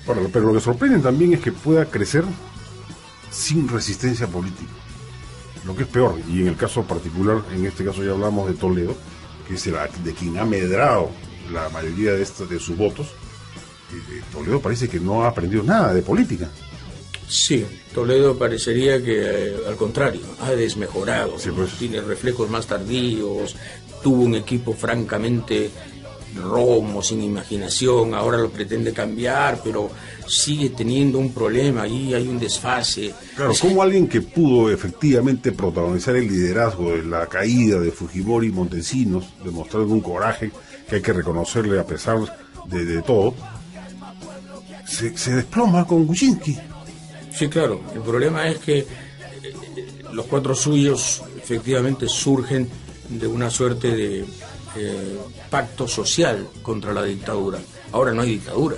Bueno, pero lo que sorprende también es que pueda crecer sin resistencia política, lo que es peor. Y en el caso particular, en este caso ya hablamos de Toledo, que es de quien ha medrado la mayoría de sus votos. Toledo parece que no ha aprendido nada de política. Sí, Toledo parecería que al contrario, ha desmejorado, sí, pues. Tiene reflejos más tardíos, tuvo un equipo francamente romo, sin imaginación, ahora lo pretende cambiar, pero sigue teniendo un problema, ahí hay un desfase. Claro, como alguien que pudo efectivamente protagonizar el liderazgo de la caída de Fujimori y Montesinos, demostrando un coraje que hay que reconocerle a pesar de todo, se desploma con Kuczynski. Sí, claro, el problema es que los cuatro suyos efectivamente surgen de una suerte de pacto social contra la dictadura. Ahora no hay dictadura.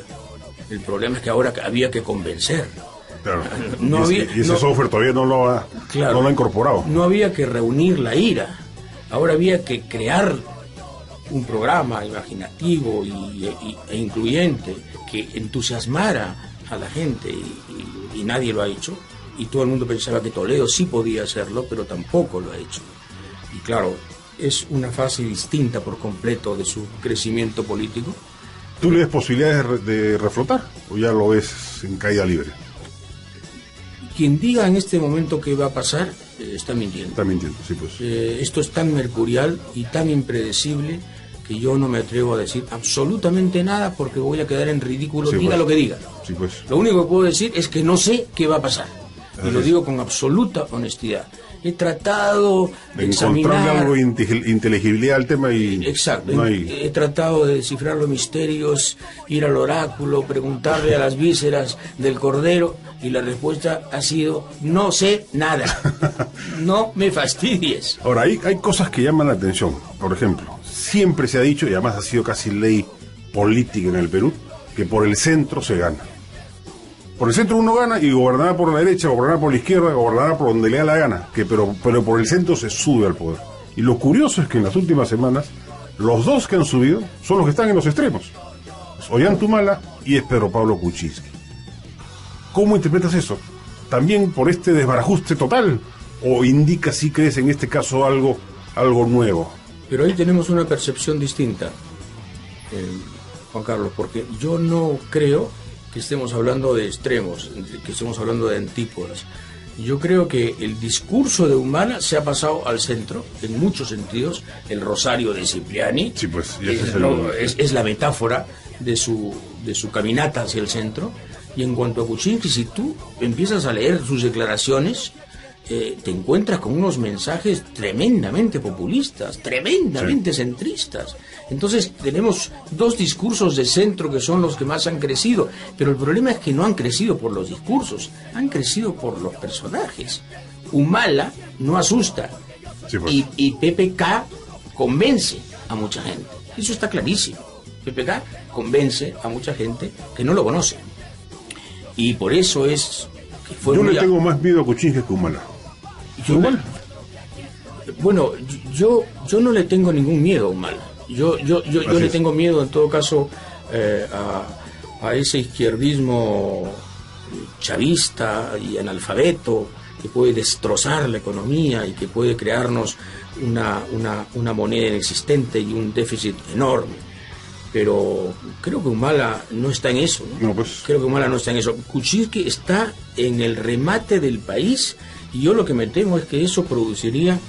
El problema es que ahora había que convencer. Claro. Y ese software todavía no lo ha incorporado. No había que reunir la ira. Ahora había que crear un programa imaginativo e incluyente que entusiasmara a la gente y nadie lo ha hecho. Y todo el mundo pensaba que Toledo sí podía hacerlo, pero tampoco lo ha hecho. Y claro, es una fase distinta por completo de su crecimiento político. ¿Tú le ves posibilidades de reflotar o ya lo ves en caída libre? Quien diga en este momento qué va a pasar, está mintiendo. Está mintiendo, sí, pues. Esto es tan mercurial y tan impredecible que yo no me atrevo a decir absolutamente nada porque voy a quedar en ridículo, sí, diga pues. Lo que diga. Sí, pues. Lo único que puedo decir es que no sé qué va a pasar. Y lo digo con absoluta honestidad. He tratado de encontrarle algo inteligibilidad al tema y... Exacto. No hay... He tratado de descifrar los misterios, ir al oráculo, preguntarle a las vísceras del cordero, y la respuesta ha sido: no sé nada. No me fastidies. Ahora, hay cosas que llaman la atención. Por ejemplo, siempre se ha dicho, y además ha sido casi ley política en el Perú, que por el centro se gana. Por el centro uno gana y gobernará por la derecha, gobernará por la izquierda, gobernará por donde le da la gana, pero por el centro se sube al poder. Y lo curioso es que en las últimas semanas, los dos que han subido son los que están en los extremos. Ollanta y es Pedro Pablo Kuczynski. ¿Cómo interpretas eso? ¿También por este desbarajuste total? ¿O indica, si crees, en este caso algo nuevo? Pero ahí tenemos una percepción distinta, Juan Carlos, porque yo no creo que estemos hablando de extremos, que estemos hablando de antípodas. Yo creo que el discurso de Humala se ha pasado al centro, en muchos sentidos. El Rosario de Cipriani sí, pues, es la metáfora de su caminata hacia el centro. Y en cuanto a Kuczynski, si tú empiezas a leer sus declaraciones, te encuentras con unos mensajes tremendamente populistas, tremendamente centristas. Entonces tenemos dos discursos de centro que son los que más han crecido, pero el problema es que no han crecido por los discursos, han crecido por los personajes. Humala no asusta, sí, pues. y PPK convence a mucha gente, eso está clarísimo. PPK convence a mucha gente que no lo conoce, y por eso es que fue yo le tengo más miedo a Kuczynski que a Humala. Bueno, yo no le tengo ningún miedo a Humala. Yo le tengo miedo, en todo caso, a ese izquierdismo chavista y analfabeto que puede destrozar la economía y que puede crearnos una moneda inexistente y un déficit enorme. Pero creo que Humala no está en eso, ¿no? Pues. Creo que Humala no está en eso. Kuczynski está en el remate del país, y yo lo que me temo es que eso produciría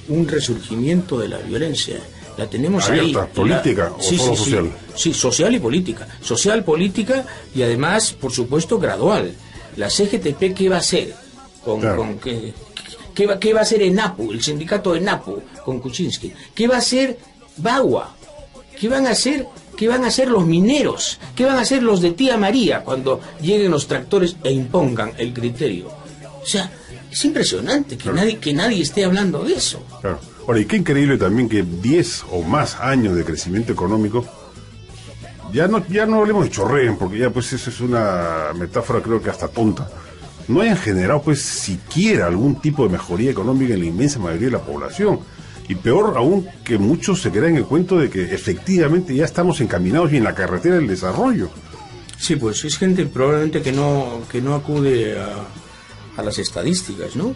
un resurgimiento de la violencia. La tenemos abierta, ahí. ¿Política o solo social? Sí, social y política. Social, política y además, por supuesto, gradual. La CGTP, ¿qué va a hacer? ¿Qué va a hacer ENAPU, el sindicato de ENAPU, con Kuczynski? ¿Qué va a hacer Bagua? ¿Qué van a hacer los mineros? ¿Qué van a hacer los de Tía María cuando lleguen los tractores e impongan el criterio? O sea, es impresionante que nadie esté hablando de eso. Claro. Ahora, y qué increíble también que 10 o más años de crecimiento económico, ya no hablemos de chorreen, porque ya pues eso es una metáfora creo que hasta tonta, no hayan generado pues siquiera algún tipo de mejoría económica en la inmensa mayoría de la población. Y peor aún, que muchos se quedan en el cuento de que efectivamente ya estamos encaminados y en la carretera del desarrollo. Sí, pues es gente probablemente que no acude a las estadísticas, ¿no?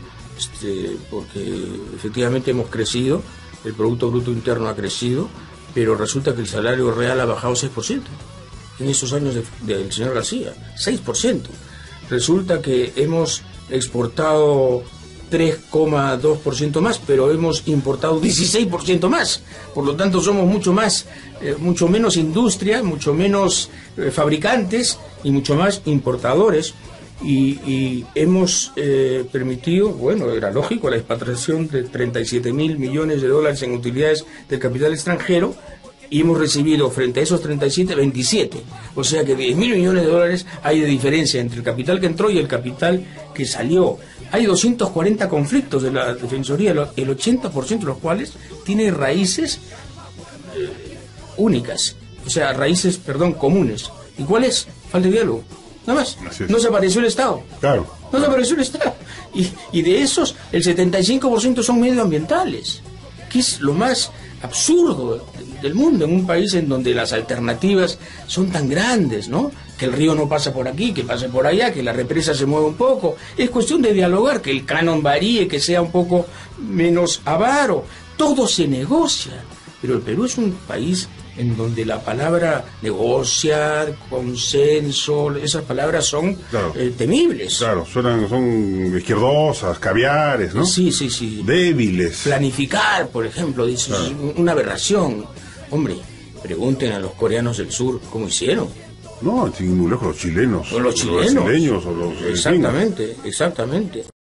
Porque efectivamente hemos crecido, el Producto Bruto Interno ha crecido, pero resulta que el salario real ha bajado 6% en esos años del señor García, 6%. Resulta que hemos exportado 3,2% más, pero hemos importado 16% más. Por lo tanto, somos mucho menos industria, mucho menos fabricantes y mucho más importadores. Y hemos permitido, bueno, era lógico, la expatriación de 37.000 millones de dólares en utilidades del capital extranjero, y hemos recibido frente a esos 37, 27. O sea que 10.000 millones de dólares hay de diferencia entre el capital que entró y el capital que salió. Hay 240 conflictos de la Defensoría, el 80% de los cuales tiene raíces únicas, o sea, raíces, comunes. ¿Y cuál es? Falta de diálogo. Nada más. No se apareció el Estado. Claro. No se apareció el Estado. Y de esos, el 75% son medioambientales, que es lo más absurdo del mundo, en un país en donde las alternativas son tan grandes, ¿no? Que el río no pasa por aquí, que pase por allá, que la represa se mueve un poco. Es cuestión de dialogar, que el canon varíe, que sea un poco menos avaro. Todo se negocia. Pero el Perú es un país en donde la palabra negociar, consenso, esas palabras son temibles. Claro, son izquierdosas, caviares, ¿no? Sí. Débiles. Planificar, por ejemplo, dice, una aberración. Hombre, pregunten a los coreanos del sur cómo hicieron. No, sin muy lejos, los chilenos. O los chilenos. Los brasileños, o los... Exactamente.